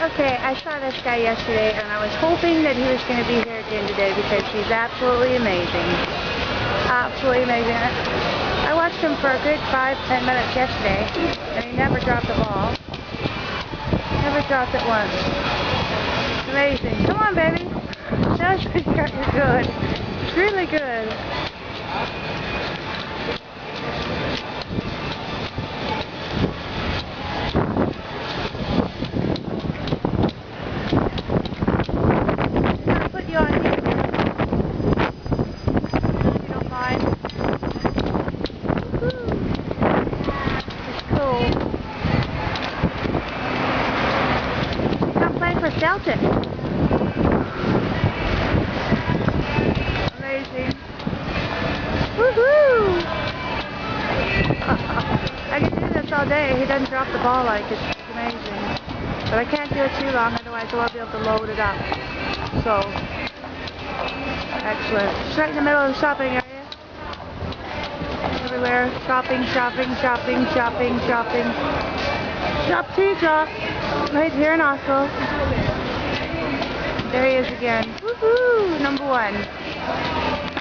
Okay, I saw this guy yesterday, and I was hoping that he was going to be here again today because he's absolutely amazing. Absolutely amazing. I watched him for a good 5-10 minutes yesterday, and he never dropped the ball. Never dropped it once. Amazing. Come on, baby. That's you're good. It's really good. Put you on here. If you don't mind. It's cool. I'm playing for Celtic. Amazing. Woohoo! I can do this all day. He doesn't drop the ball like it's amazing. But I can't do it too long, otherwise I won't be able to load it up. So, excellent. It's right in the middle of the shopping area. Everywhere. Shopping, shopping, shopping, shopping, shopping. Shop tea drop. Right here in Oslo. There he is again. Woohoo! #1.